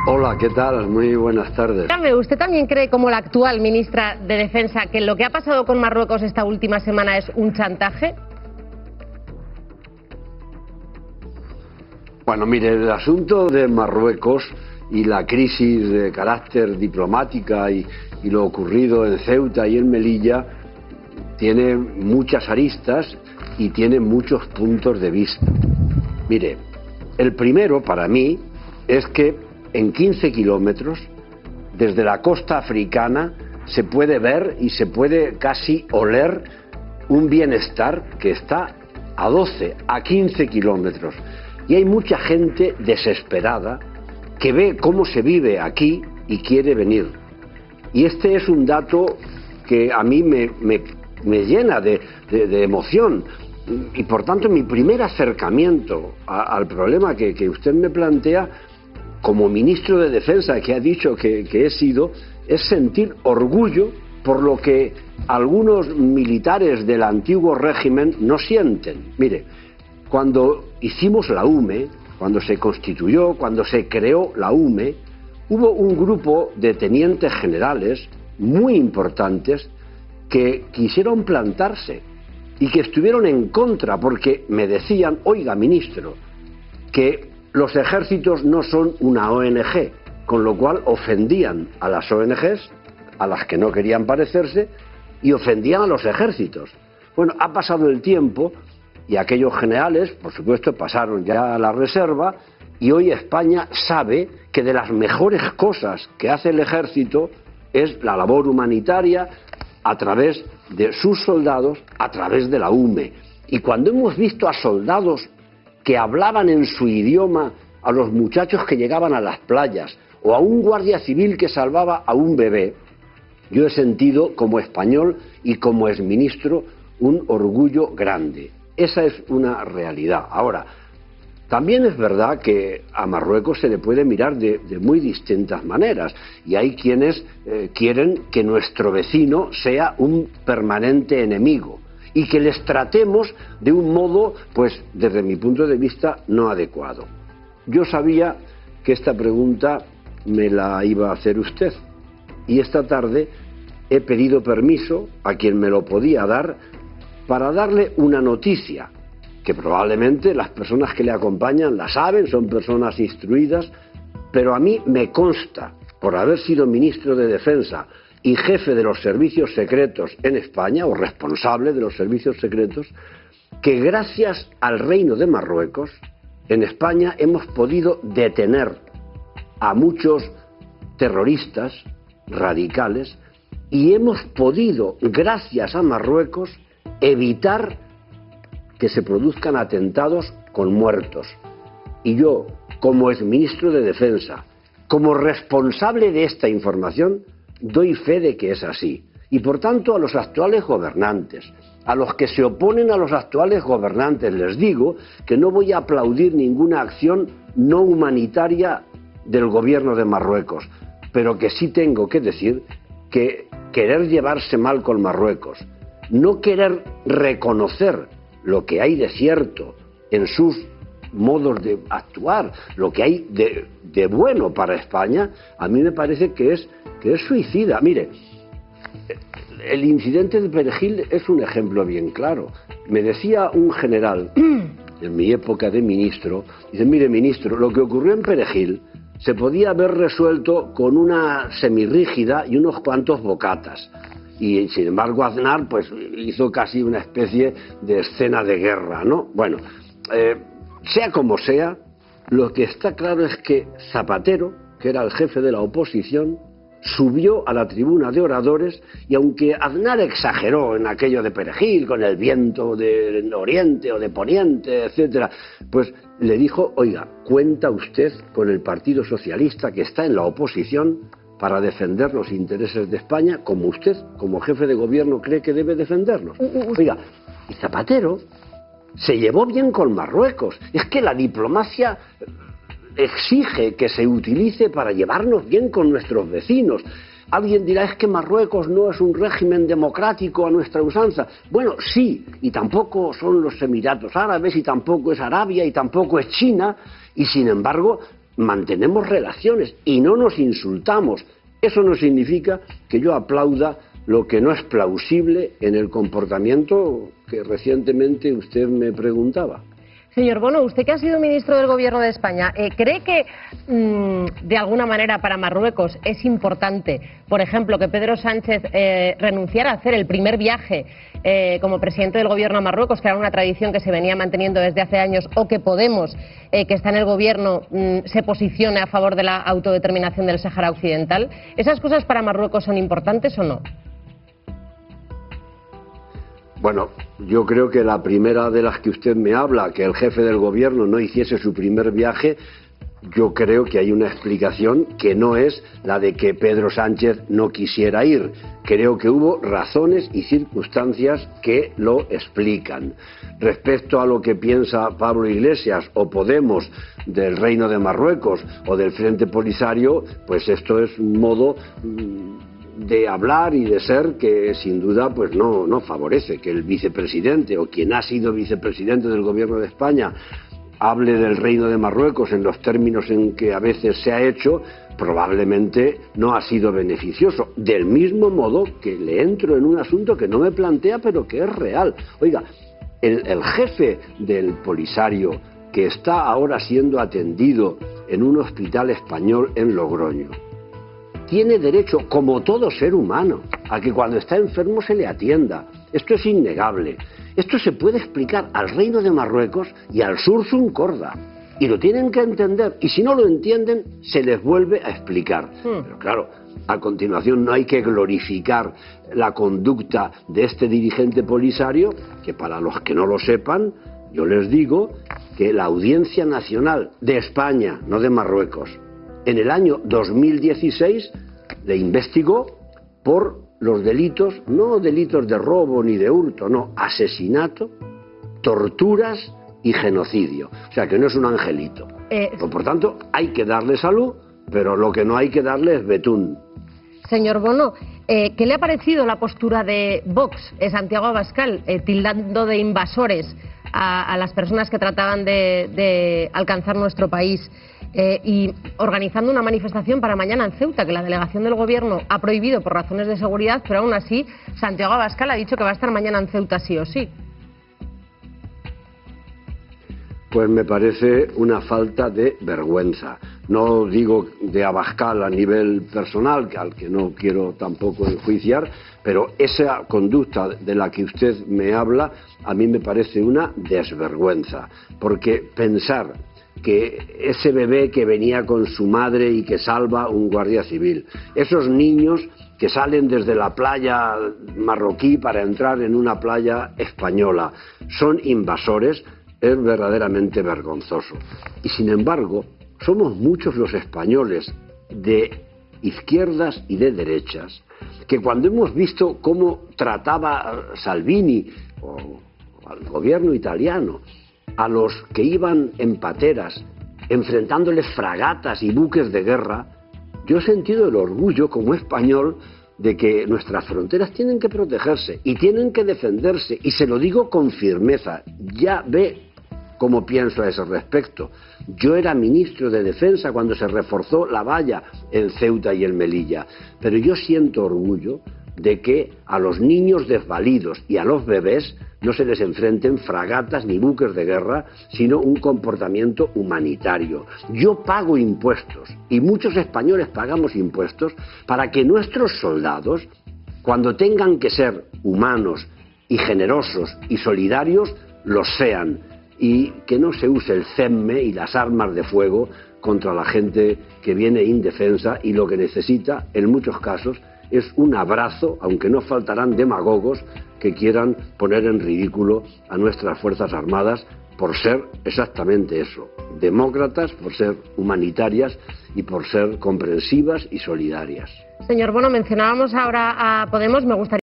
Hola, ¿qué tal? Muy buenas tardes. Dígame, ¿usted también cree, como la actual ministra de Defensa, que lo que ha pasado con Marruecos esta última semana es un chantaje? Bueno, mire, el asunto de Marruecos y la crisis de carácter diplomática y lo ocurrido en Ceuta y en Melilla tiene muchas aristas y tiene muchos puntos de vista. Mire, el primero para mí es que en 15 kilómetros desde la costa africana se puede ver y se puede casi oler un bienestar que está a 12, a 15 kilómetros. Y hay mucha gente desesperada que ve cómo se vive aquí y quiere venir. Y este es un dato que a mí me llena de emoción. Y por tanto mi primer acercamiento al problema que usted me plantea, como ministro de Defensa que ha dicho que he sido, es sentir orgullo por lo que algunos militares del antiguo régimen no sienten. Mire, cuando hicimos la UME, cuando se constituyó, cuando se creó la UME, hubo un grupo de tenientes generales muy importantes que quisieron plantarse y que estuvieron en contra porque me decían, oiga, ministro, que los ejércitos no son una ONG, con lo cual ofendían a las ONGs, a las que no querían parecerse, y ofendían a los ejércitos. Bueno, ha pasado el tiempo y aquellos generales, por supuesto, pasaron ya a la reserva, y hoy España sabe que de las mejores cosas que hace el ejército es la labor humanitaria a través de sus soldados, a través de la UME. Y cuando hemos visto a soldados que hablaban en su idioma a los muchachos que llegaban a las playas, o a un guardia civil que salvaba a un bebé, yo he sentido como español y como exministro un orgullo grande. Esa es una realidad. Ahora, también es verdad que a Marruecos se le puede mirar de muy distintas maneras, y hay quienes quieren que nuestro vecino sea un permanente enemigo y que les tratemos de un modo, pues desde mi punto de vista, no adecuado. Yo sabía que esta pregunta me la iba a hacer usted, y esta tarde he pedido permiso a quien me lo podía dar para darle una noticia que probablemente las personas que le acompañan la saben, son personas instruidas, pero a mí me consta, por haber sido ministro de Defensa y jefe de los servicios secretos en España, o responsable de los servicios secretos, que gracias al Reino de Marruecos, en España hemos podido detener a muchos terroristas radicales, y hemos podido, gracias a Marruecos, evitar que se produzcan atentados con muertos. Y yo, como exministro de Defensa, como responsable de esta información, doy fe de que es así. Y por tanto, a los actuales gobernantes, a los que se oponen a los actuales gobernantes, les digo que no voy a aplaudir ninguna acción no humanitaria del gobierno de Marruecos, pero que sí tengo que decir que querer llevarse mal con Marruecos, no querer reconocer lo que hay de cierto en sus modos de actuar, lo que hay de bueno para España, a mí me parece que es suicida. Mire, el incidente de Perejil es un ejemplo bien claro. Me decía un general en mi época de ministro, dice, mire ministro, lo que ocurrió en Perejil se podía haber resuelto con una semirrígida y unos cuantos bocatas. Y sin embargo Aznar pues hizo casi una especie de escena de guerra, ¿no? Bueno, sea como sea, lo que está claro es que Zapatero, que era el jefe de la oposición, subió a la tribuna de oradores, y aunque Aznar exageró en aquello de Perejil, con el viento del oriente o de poniente, etcétera, pues le dijo, oiga, ¿cuenta usted con el Partido Socialista, que está en la oposición, para defender los intereses de España, como usted, como jefe de gobierno, cree que debe defenderlos? Oiga, y Zapatero se llevó bien con Marruecos. Es que la diplomacia exige que se utilice para llevarnos bien con nuestros vecinos. Alguien dirá, es que Marruecos no es un régimen democrático a nuestra usanza. Bueno, sí, y tampoco son los Emiratos Árabes, y tampoco es Arabia, y tampoco es China, y sin embargo mantenemos relaciones y no nos insultamos. Eso no significa que yo aplauda lo que no es plausible en el comportamiento que recientemente usted me preguntaba. Señor Bono, usted que ha sido ministro del Gobierno de España, ¿cree que de alguna manera para Marruecos es importante, por ejemplo, que Pedro Sánchez renunciara a hacer el primer viaje como presidente del Gobierno a Marruecos, que era una tradición que se venía manteniendo desde hace años, o que Podemos, que está en el Gobierno, se posicione a favor de la autodeterminación del Sáhara Occidental? ¿Esas cosas para Marruecos son importantes o no? Bueno, yo creo que la primera de las que usted me habla, que el jefe del gobierno no hiciese su primer viaje, yo creo que hay una explicación que no es la de que Pedro Sánchez no quisiera ir. Creo que hubo razones y circunstancias que lo explican. Respecto a lo que piensa Pablo Iglesias o Podemos del Reino de Marruecos o del Frente Polisario, pues esto es un modo de hablar y de ser que sin duda pues no favorece que el vicepresidente o quien ha sido vicepresidente del Gobierno de España hable del Reino de Marruecos en los términos en que a veces se ha hecho. Probablemente no ha sido beneficioso, del mismo modo que le entro en un asunto que no me plantea pero que es real. Oiga, el jefe del Polisario, que está ahora siendo atendido en un hospital español en Logroño, tiene derecho, como todo ser humano, a que cuando está enfermo se le atienda. Esto es innegable. Esto se puede explicar al Reino de Marruecos y al Sursum Corda. Y lo tienen que entender. Y si no lo entienden, se les vuelve a explicar. Pero claro, a continuación no hay que glorificar la conducta de este dirigente polisario, que para los que no lo sepan, yo les digo que la Audiencia Nacional de España, no de Marruecos, en el año 2016 le investigó por los delitos, no delitos de robo ni de hurto, no, asesinato, torturas y genocidio. O sea que no es un angelito. Por tanto, hay que darle salud, pero lo que no hay que darle es betún. Señor Bono, ¿qué le ha parecido la postura de Vox, Santiago Abascal, tildando de invasores a las personas que trataban de alcanzar nuestro país? Y organizando una manifestación para mañana en Ceuta, que la delegación del Gobierno ha prohibido por razones de seguridad, pero aún así Santiago Abascal ha dicho que va a estar mañana en Ceuta sí o sí. Pues me parece una falta de vergüenza. No digo de Abascal a nivel personal, al que no quiero tampoco enjuiciar, pero esa conducta de la que usted me habla a mí me parece una desvergüenza, porque pensar que ese bebé que venía con su madre y que salva un guardia civil, esos niños que salen desde la playa marroquí para entrar en una playa española, son invasores, es verdaderamente vergonzoso. Y sin embargo, somos muchos los españoles de izquierdas y de derechas que cuando hemos visto cómo trataba Salvini o al gobierno italiano a los que iban en pateras, enfrentándoles fragatas y buques de guerra, yo he sentido el orgullo como español de que nuestras fronteras tienen que protegerse y tienen que defenderse, y se lo digo con firmeza. Ya ve cómo pienso a ese respecto. Yo era ministro de Defensa cuando se reforzó la valla en Ceuta y en Melilla, pero yo siento orgullo de que a los niños desvalidos y a los bebés no se les enfrenten fragatas ni buques de guerra, sino un comportamiento humanitario. Yo pago impuestos, y muchos españoles pagamos impuestos, para que nuestros soldados, cuando tengan que ser humanos y generosos y solidarios, los sean, y que no se use el CEMME y las armas de fuego contra la gente que viene indefensa y lo que necesita, en muchos casos, es un abrazo, aunque no faltarán demagogos que quieran poner en ridículo a nuestras Fuerzas Armadas por ser exactamente eso, demócratas, por ser humanitarias y por ser comprensivas y solidarias. Señor Bono, mencionábamos ahora a Podemos, me gustaría